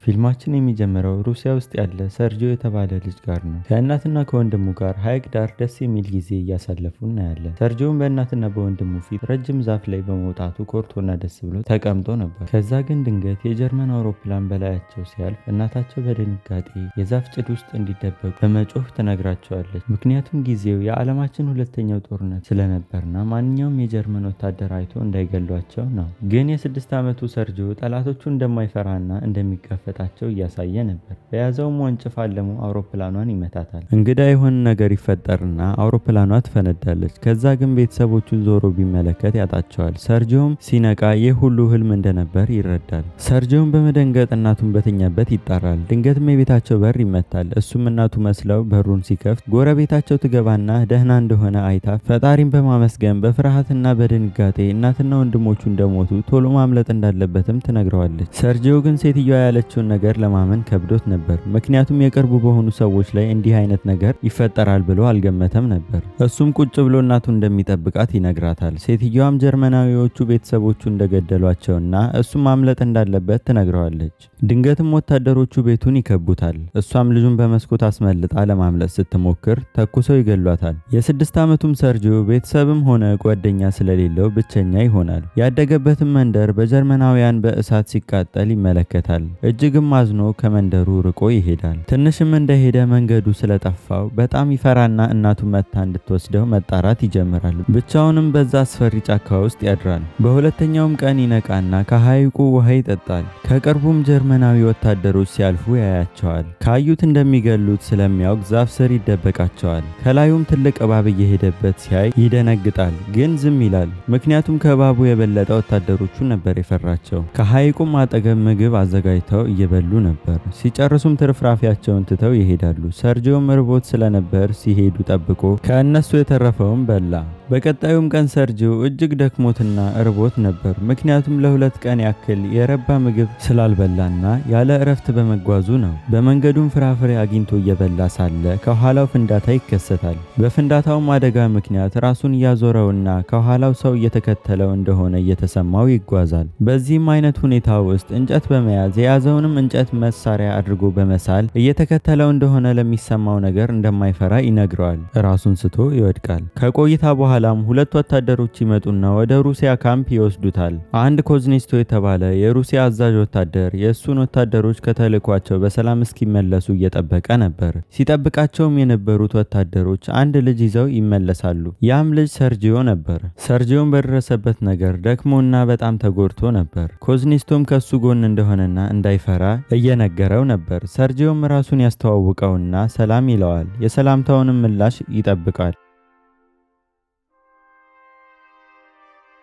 ፊልማችን የሚጀምረው ሩሲያ ውስጥ ያለ ሰርጂዮ የተባለ ልጅ ጋር ነው። ከእናትና ከወንድሙ ጋር ሐይቅ ዳር ደስ የሚል ጊዜ እያሳለፉ እናያለን። ሰርጂዮም በእናትና በወንድሙ ፊት ረጅም ዛፍ ላይ በመውጣቱ ኮርቶና ደስ ብሎ ተቀምጦ ነበር። ከዛ ግን ድንገት የጀርመን አውሮፕላን በላያቸው ሲያልፍ እናታቸው በድንጋጤ የዛፍ ጭድ ውስጥ እንዲደበቁ በመጮህ ትነግራቸዋለች። ምክንያቱም ጊዜው የዓለማችን ሁለተኛው ጦርነት ስለነበርና ማንኛውም የጀርመን ወታደር አይቶ እንዳይገሏቸው ነው። ግን የ6 ዓመቱ ሰርጂዮ ጠላቶቹ እንደማይፈራና እንደሚጋፈጥ ጣቸው እያሳየ ነበር። በያዘውም ወንጭፍ አለሙ አውሮፕላኗን ይመታታል። እንግዳ የሆነ ነገር ይፈጠርና አውሮፕላኗ ትፈነዳለች። ከዛ ግን ቤተሰቦቹን ዞሮ ቢመለከት ያጣቸዋል። ሰርጂዮም ሲነቃ ይህ ሁሉ ህልም እንደነበር ይረዳል። ሰርጂዮም በመደንገጥ እናቱን በተኛበት ይጣራል። ድንገትም የቤታቸው በር ይመታል። እሱም እናቱ መስለው በሩን ሲከፍት ጎረቤታቸው ትገባና ደህና እንደሆነ አይታ ፈጣሪን በማመስገን በፍርሃትና በድንጋጤ እናትና ወንድሞቹ እንደሞቱ ቶሎ ማምለጥ እንዳለበትም ትነግረዋለች። ሰርጂዮ ግን ሴትዮዋ ያለችው ነገር ለማመን ከብዶት ነበር። ምክንያቱም የቅርቡ በሆኑ ሰዎች ላይ እንዲህ አይነት ነገር ይፈጠራል ብሎ አልገመተም ነበር። እሱም ቁጭ ብሎ እናቱ እንደሚጠብቃት ይነግራታል። ሴትዮዋም ጀርመናዊዎቹ ቤተሰቦቹ እንደገደሏቸውና እሱም ማምለጥ እንዳለበት ትነግረዋለች። ድንገትም ወታደሮቹ ቤቱን ይከቡታል። እሷም ልጁን በመስኮት አስመልጣ ለማምለጥ ስትሞክር ተኩሰው ይገሏታል። የ6 ዓመቱም ሰርጂዮ ቤተሰብም ሆነ ጓደኛ ስለሌለው ብቸኛ ይሆናል። ያደገበትም መንደር በጀርመናውያን በእሳት ሲቃጠል ይመለከታል። እጅግም አዝኖ ከመንደሩ ርቆ ይሄዳል። ትንሽም እንደሄደ መንገዱ ስለጠፋው በጣም ይፈራና እናቱ መታ እንድትወስደው መጣራት ይጀምራል። ብቻውንም በዛ አስፈሪ ጫካ ውስጥ ያድራል። በሁለተኛውም ቀን ይነቃና ከሐይቁ ውሃ ይጠጣል። ከቅርቡም ጀርመናዊ ወታደሮች ሲያልፉ ያያቸዋል። ካዩት እንደሚገሉት ስለሚያውቅ ዛፍ ስር ይደበቃቸዋል። ከላዩም ትልቅ እባብ እየሄደበት ሲያይ ይደነግጣል፣ ግን ዝም ይላል። ምክንያቱም ከእባቡ የበለጠ ወታደሮቹ ነበር የፈራቸው። ከሐይቁም አጠገብ ምግብ አዘጋጅተው እየበሉ ነበር። ሲጨርሱም ትርፍራፊያቸውን ትተው ይሄዳሉ። ሰርጂዮም ርቦት ስለነበር ሲሄዱ ጠብቆ ከእነሱ የተረፈውን በላ። በቀጣዩም ቀን ሰርጂዮ እጅግ ደክሞትና እርቦት ነበር። ምክንያቱም ለ2 ቀን ያክል የረባ ምግብ ስላልበላና ያለ እረፍት በመጓዙ ነው። በመንገዱም ፍራፍሬ አግኝቶ እየበላ ሳለ ከኋላው ፍንዳታ ይከሰታል። በፍንዳታውም አደጋ ምክንያት ራሱን እያዞረውና ከኋላው ሰው እየተከተለው እንደሆነ እየተሰማው ይጓዛል። በዚህም አይነት ሁኔታ ውስጥ እንጨት በመያዝ የያዘውንም እንጨት መሳሪያ አድርጎ በመሳል እየተከተለው እንደሆነ ለሚሰማው ነገር እንደማይፈራ ይነግረዋል። ራሱን ስቶ ይወድቃል። ከቆይታ በኋላም 2 ወታደሮች ይመጡና ወደ ሩሲያ ካምፕ ይወስዱታል። አንድ ኮዝኔስቶ የተባለ የሩሲያ አዛዥ ወታደር የእሱን ወታደሮች ከተልኳቸው በሰላም እስኪመለሱ እየጠበቀ ነበር። ሲጠብቃቸውም የነበሩት ወታደሮች አንድ ልጅ ይዘው ይመለሳሉ። ያም ልጅ ሰርጂዮ ነበር። ሰርጂዮም በደረሰበት ነገር ደክሞና በጣም ተጎድቶ ነበር። ኮዝኔስቶም ከሱ ጎን እንደሆነና እንዳይፈራ እየነገረው ነበር። ሰርጂዮም ራሱን ያስተዋውቀውና ሰላም ይለዋል። የሰላምታውንም ምላሽ ይጠብቃል።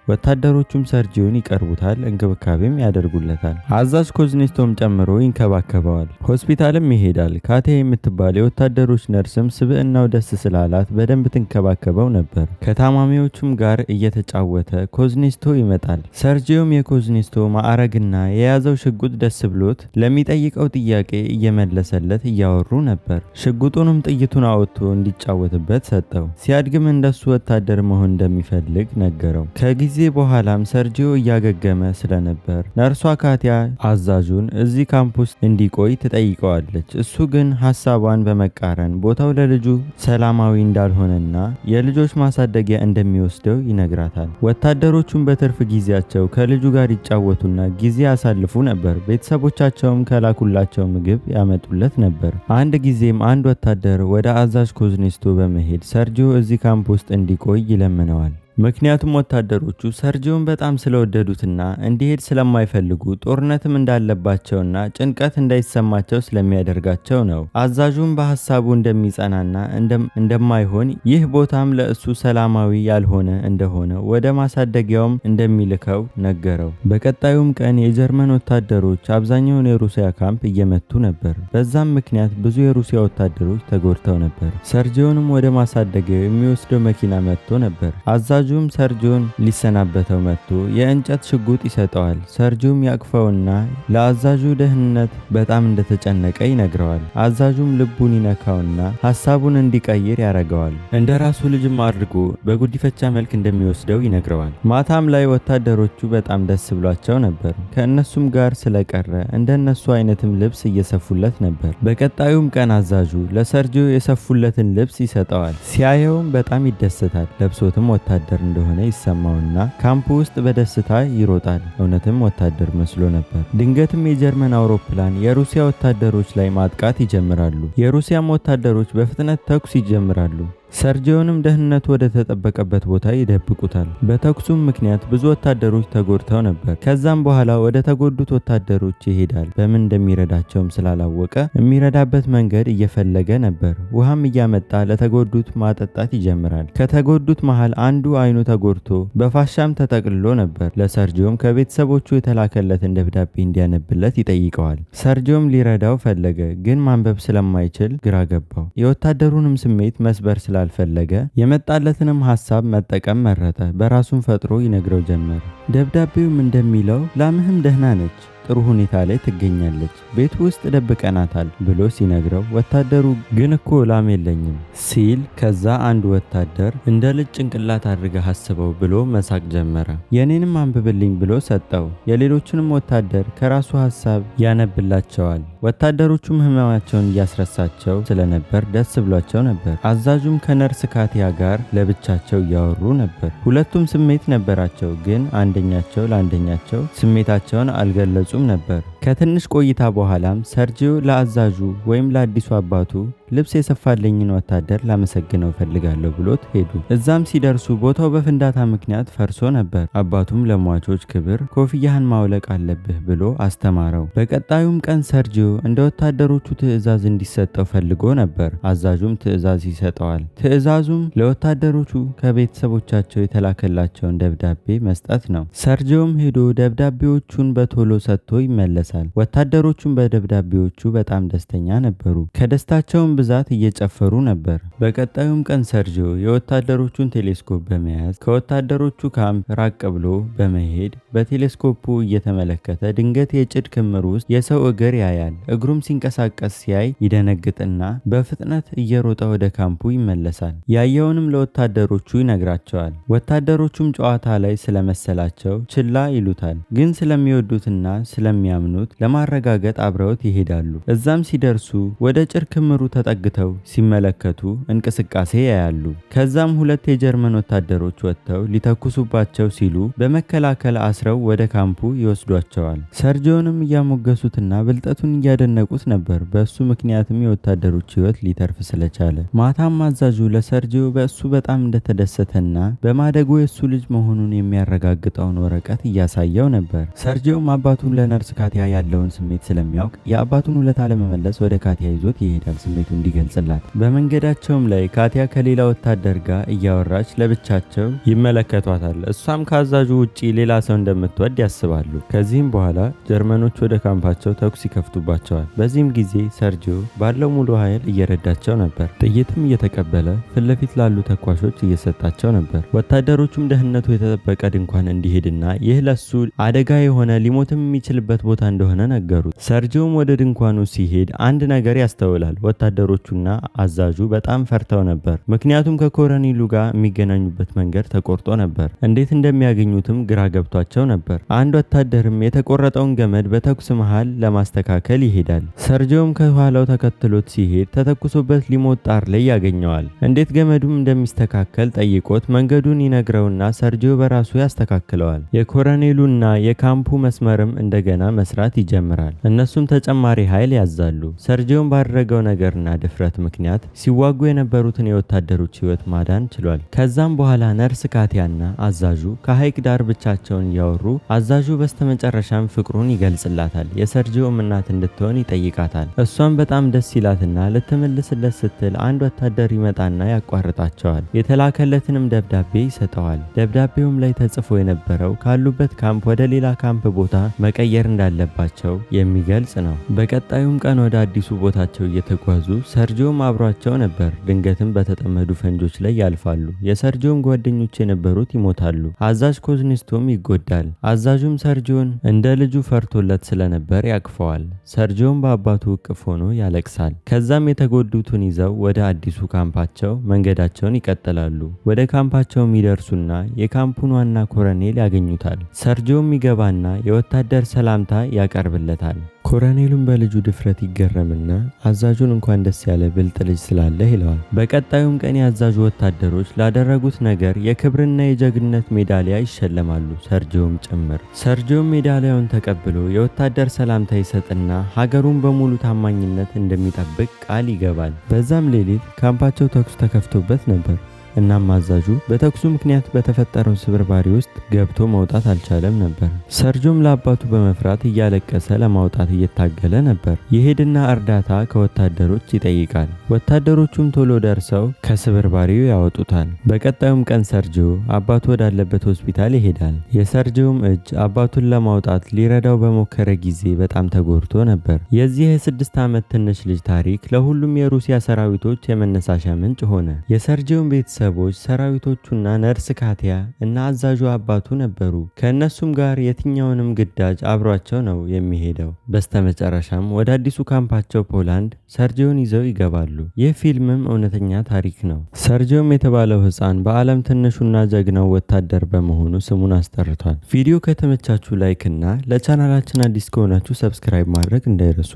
ወታደሮቹም ሰርጂዮን ይቀርቡታል፣ እንክብካቤም ያደርጉለታል። አዛዥ ኮዝኔስቶም ጨምሮ ይንከባከበዋል። ሆስፒታልም ይሄዳል። ካቴ የምትባል የወታደሮች ነርስም ስብዕናው ደስ ስላላት በደንብ ትንከባከበው ነበር። ከታማሚዎቹም ጋር እየተጫወተ ኮዝኔስቶ ይመጣል። ሰርጂዮም የኮዝኔስቶ ማዕረግና የያዘው ሽጉጥ ደስ ብሎት ለሚጠይቀው ጥያቄ እየመለሰለት እያወሩ ነበር። ሽጉጡንም ጥይቱን አውጥቶ እንዲጫወትበት ሰጠው። ሲያድግም እንደሱ ወታደር መሆን እንደሚፈልግ ነገረው። ከጊዜ በኋላም ሰርጂዮ እያገገመ ስለነበር ነርሷ ካቲያ አዛዡን እዚህ ካምፕ ውስጥ እንዲቆይ ትጠይቀዋለች። እሱ ግን ሐሳቧን በመቃረን ቦታው ለልጁ ሰላማዊ እንዳልሆነና የልጆች ማሳደጊያ እንደሚወስደው ይነግራታል። ወታደሮቹም በትርፍ ጊዜያቸው ከልጁ ጋር ይጫወቱና ጊዜ ያሳልፉ ነበር። ቤተሰቦቻቸውም ከላኩላቸው ምግብ ያመጡለት ነበር። አንድ ጊዜም አንድ ወታደር ወደ አዛዥ ኮዝኔስቶ በመሄድ ሰርጂዮ እዚህ ካምፕ ውስጥ እንዲቆይ ይለምነዋል። ምክንያቱም ወታደሮቹ ሰርጂዮን በጣም ስለወደዱትና እንዲሄድ ስለማይፈልጉ ጦርነትም እንዳለባቸውና ጭንቀት እንዳይሰማቸው ስለሚያደርጋቸው ነው። አዛዡም በሐሳቡ እንደሚጸናና እንደማይሆን ይህ ቦታም ለእሱ ሰላማዊ ያልሆነ እንደሆነ ወደ ማሳደጊያውም እንደሚልከው ነገረው። በቀጣዩም ቀን የጀርመን ወታደሮች አብዛኛውን የሩሲያ ካምፕ እየመቱ ነበር። በዛም ምክንያት ብዙ የሩሲያ ወታደሮች ተጎድተው ነበር። ሰርጂዮንም ወደ ማሳደጊያው የሚወስደው መኪና መጥቶ ነበር። አዛዡ አዛዡም ሰርጂዮን ሊሰናበተው መጥቶ የእንጨት ሽጉጥ ይሰጠዋል። ሰርጂዮም ያቅፈውና ለአዛዡ ደህንነት በጣም እንደተጨነቀ ይነግረዋል። አዛዡም ልቡን ይነካውና ሐሳቡን እንዲቀይር ያደርገዋል። እንደ ራሱ ልጅም አድርጎ በጉዲፈቻ መልክ እንደሚወስደው ይነግረዋል። ማታም ላይ ወታደሮቹ በጣም ደስ ብሏቸው ነበር። ከእነሱም ጋር ስለቀረ እንደነሱ አይነትም ልብስ እየሰፉለት ነበር። በቀጣዩም ቀን አዛዡ ለሰርጂዮ የሰፉለትን ልብስ ይሰጠዋል። ሲያየውም በጣም ይደሰታል። ለብሶትም ወታደር እንደሆነ ይሰማውና ካምፕ ውስጥ በደስታ ይሮጣል። እውነትም ወታደር መስሎ ነበር። ድንገትም የጀርመን አውሮፕላን የሩሲያ ወታደሮች ላይ ማጥቃት ይጀምራሉ። የሩሲያም ወታደሮች በፍጥነት ተኩስ ይጀምራሉ። ሰርጂዮንም ደህንነቱ ወደ ተጠበቀበት ቦታ ይደብቁታል። በተኩሱም ምክንያት ብዙ ወታደሮች ተጎድተው ነበር። ከዛም በኋላ ወደ ተጎዱት ወታደሮች ይሄዳል። በምን እንደሚረዳቸውም ስላላወቀ የሚረዳበት መንገድ እየፈለገ ነበር። ውሃም እያመጣ ለተጎዱት ማጠጣት ይጀምራል። ከተጎዱት መሃል አንዱ አይኑ ተጎድቶ በፋሻም ተጠቅልሎ ነበር። ለሰርጂዮም ከቤተሰቦቹ የተላከለትን ደብዳቤ እንዲያነብለት ይጠይቀዋል። ሰርጂዮም ሊረዳው ፈለገ፣ ግን ማንበብ ስለማይችል ግራ ገባው። የወታደሩንም ስሜት መስበር ስላልፈለገ የመጣለትንም ሐሳብ መጠቀም መረጠ። በራሱም ፈጥሮ ይነግረው ጀመር። ደብዳቤውም እንደሚለው ላምህም ደህና ነች፣ ጥሩ ሁኔታ ላይ ትገኛለች፣ ቤት ውስጥ ደብቀናታል ብሎ ሲነግረው ወታደሩ ግን እኮ ላም የለኝም ሲል ከዛ አንድ ወታደር እንደ ልጅ ጭንቅላት አድርገህ አስበው ብሎ መሳቅ ጀመረ። የኔንም አንብብልኝ ብሎ ሰጠው። የሌሎቹንም ወታደር ከራሱ ሐሳብ ያነብላቸዋል። ወታደሮቹም ህመማቸውን እያስረሳቸው ስለነበር ደስ ብሏቸው ነበር። አዛዡም ከነርስ ካቲያ ጋር ለብቻቸው እያወሩ ነበር። ሁለቱም ስሜት ነበራቸው፣ ግን አንደኛቸው ለአንደኛቸው ስሜታቸውን አልገለጹም ነበር። ከትንሽ ቆይታ በኋላም ሰርጂዮ ለአዛዡ ወይም ለአዲሱ አባቱ ልብስ የሰፋልኝን ወታደር ላመሰግነው ፈልጋለሁ ብሎት ሄዱ። እዛም ሲደርሱ ቦታው በፍንዳታ ምክንያት ፈርሶ ነበር። አባቱም ለሟቾች ክብር ኮፍያህን ማውለቅ አለብህ ብሎ አስተማረው። በቀጣዩም ቀን ሰርጂዮ እንደ ወታደሮቹ ትዕዛዝ እንዲሰጠው ፈልጎ ነበር። አዛዡም ትዕዛዝ ይሰጠዋል። ትዕዛዙም ለወታደሮቹ ከቤተሰቦቻቸው የተላከላቸውን ደብዳቤ መስጠት ነው። ሰርጂዮም ሄዶ ደብዳቤዎቹን በቶሎ ሰጥቶ ይመለሳል። ወታደሮቹም በደብዳቤዎቹ በጣም ደስተኛ ነበሩ። ከደስታቸውም ብዛት እየጨፈሩ ነበር። በቀጣዩም ቀን ሰርጂዮ የወታደሮቹን ቴሌስኮፕ በመያዝ ከወታደሮቹ ካምፕ ራቅ ብሎ በመሄድ በቴሌስኮፑ እየተመለከተ ድንገት የጭድ ክምር ውስጥ የሰው እግር ያያል። እግሩም ሲንቀሳቀስ ሲያይ ይደነግጥና በፍጥነት እየሮጠ ወደ ካምፑ ይመለሳል። ያየውንም ለወታደሮቹ ይነግራቸዋል። ወታደሮቹም ጨዋታ ላይ ስለመሰላቸው ችላ ይሉታል። ግን ስለሚወዱትና ስለሚያምኑት ለማረጋገጥ አብረውት ይሄዳሉ። እዛም ሲደርሱ ወደ ጭድ ክምሩ ተጠግተው ሲመለከቱ እንቅስቃሴ ያያሉ። ከዛም ሁለት የጀርመን ወታደሮች ወጥተው ሊተኩሱባቸው ሲሉ በመከላከል አስረው ወደ ካምፑ ይወስዷቸዋል። ሰርጂዮንም እያሞገሱትና ብልጠቱን እያደነቁት ነበር። በእሱ ምክንያትም የወታደሮች ሕይወት ሊተርፍ ስለቻለ። ማታም አዛዡ ለሰርጂዮ በእሱ በጣም እንደተደሰተና በማደጎ የእሱ ልጅ መሆኑን የሚያረጋግጠውን ወረቀት እያሳየው ነበር። ሰርጂዮም አባቱን ለነርስ ካቲያ ያለውን ስሜት ስለሚያውቅ የአባቱን ውለታ ለመመለስ ወደ ካቲያ ይዞት ይሄዳል፣ ስሜቱ እንዲገልጽላት። በመንገዳቸውም ላይ ካቲያ ከሌላ ወታደር ጋር እያወራች ለብቻቸው ይመለከቷታል። እሷም ከአዛዡ ውጪ ሌላ ሰው እንደምትወድ ያስባሉ። ከዚህም በኋላ ጀርመኖች ወደ ካምፓቸው ተኩስ ይከፍቱባቸዋል። በዚህም ጊዜ ሰርጂዮ ባለው ሙሉ ኃይል እየረዳቸው ነበር። ጥይትም እየተቀበለ ፊት ለፊት ላሉ ተኳሾች እየሰጣቸው ነበር። ወታደሮቹም ደህንነቱ የተጠበቀ ድንኳን እንዲሄድና ይህ ለሱ አደጋ የሆነ ሊሞትም የሚችልበት ቦታ እንደሆነ ነገሩት። ሰርጂዮም ወደ ድንኳኑ ሲሄድ አንድ ነገር ያስተውላል። ወታደሮቹና አዛዡ በጣም ፈርተው ነበር። ምክንያቱም ከኮሎኔሉ ጋር የሚገናኙበት መንገድ ተቆርጦ ነበር። እንዴት እንደሚያገኙትም ግራ ገብቷቸው ነበር። አንድ ወታደርም የተቆረጠውን ገመድ በተኩስ መሃል ለማስተካከል ይሄዳል። ሰርጂዮም ከኋላው ተከትሎት ሲሄድ ተተኩሶበት ሊሞት ጣር ላይ ያገኘዋል። እንዴት ገመዱም እንደሚስተካከል ጠይቆት መንገዱን ይነግረውና ሰርጂዮ በራሱ ያስተካክለዋል። የኮሎኔሉና የካምፑ መስመርም እንደገና መስራት ይጀምራል። እነሱም ተጨማሪ ኃይል ያዛሉ። ሰርጂዮም ባደረገው ነገርና ድፍረት ምክንያት ሲዋጉ የነበሩትን የወታደሮች ሕይወት ማዳን ችሏል። ከዛም በኋላ ነርስ ካቲያና አዛዡ ከሐይቅ ዳር ብቻቸውን እያወሩ አዛዡ በስተመጨረሻም ፍቅሩን ይገልጽላታል። የሰርጂዮም እናት እንድትሆን ይጠይቃታል። እሷም በጣም ደስ ይላትና ልትመልስለት ስትል አንድ ወታደር ይመጣና ያቋርጣቸዋል። የተላከለትንም ደብዳቤ ይሰጠዋል። ደብዳቤውም ላይ ተጽፎ የነበረው ካሉበት ካምፕ ወደ ሌላ ካምፕ ቦታ መቀየር እንዳለባቸው የሚገልጽ ነው። በቀጣዩም ቀን ወደ አዲሱ ቦታቸው እየተጓዙ ሰርጂዮም አብሯቸው ነበር። ድንገትም በተጠመዱ ፈንጆች ላይ ያልፋሉ። የሰርጂዮም ጓደኞች የነበሩት ይሞታሉ። አዛዥ ኮዝኒስቶም ይጎዳል። አዛዡም ሰርጂዮን እንደ ልጁ ፈርቶለት ስለነበር ያቅፈዋል። ሰርጂዮም በአባቱ እቅፍ ሆኖ ያለቅሳል። ከዛም የተጎዱትን ይዘው ወደ አዲሱ ካምፓቸው መንገዳቸውን ይቀጥላሉ። ወደ ካምፓቸውም ይደርሱና የካምፑን ዋና ኮረኔል ያገኙታል። ሰርጂዮም ይገባና የወታደር ሰላምታ ያቀርብለታል። ኮረኔሉም በልጁ ድፍረት ይገረምና አዛዡን እንኳን ደስ ያለ ብልጥ ልጅ ስላለህ ይለዋል። በቀጣዩም ቀን የአዛዡ ወታደሮች ላደረጉት ነገር የክብርና የጀግንነት ሜዳሊያ ይሸለማሉ፣ ሰርጂዮም ጭምር። ሰርጂዮም ሜዳሊያውን ተቀብሎ የወታደር ሰላምታ ይሰጥና ሀገሩን በሙሉ ታማኝነት እንደሚጠብቅ ቃል ይገባል። በዛም ሌሊት ካምፓቸው ተኩስ ተከፍቶበት ነበር። እናም አዛዡ በተኩሱ ምክንያት በተፈጠረው ስብርባሪ ውስጥ ገብቶ መውጣት አልቻለም ነበር። ሰርጂዮም ለአባቱ በመፍራት እያለቀሰ ለማውጣት እየታገለ ነበር። ይሄድና እርዳታ ከወታደሮች ይጠይቃል። ወታደሮቹም ቶሎ ደርሰው ከስብርባሪው ያወጡታል። በቀጣዩም ቀን ሰርጂዮ አባቱ ወዳለበት ሆስፒታል ይሄዳል። የሰርጂዮም እጅ አባቱን ለማውጣት ሊረዳው በሞከረ ጊዜ በጣም ተጎድቶ ነበር። የዚህ የ6 ዓመት ትንሽ ልጅ ታሪክ ለሁሉም የሩሲያ ሰራዊቶች የመነሳሻ ምንጭ ሆነ። የሰርጂዮም ቤተሰቦች ሰራዊቶቹና ነርስ ካቲያ እና አዛዡ አባቱ ነበሩ። ከእነሱም ጋር የትኛውንም ግዳጅ አብሯቸው ነው የሚሄደው። በስተመጨረሻም ወደ አዲሱ ካምፓቸው ፖላንድ ሰርጂዮን ይዘው ይገባሉ። ይህ ፊልምም እውነተኛ ታሪክ ነው። ሰርጂዮም የተባለው ሕፃን በዓለም ትንሹና ጀግናው ወታደር በመሆኑ ስሙን አስጠርቷል። ቪዲዮ ከተመቻችሁ ላይክ እና ለቻናላችን አዲስ ከሆናችሁ ሰብስክራይብ ማድረግ እንዳይረሱ።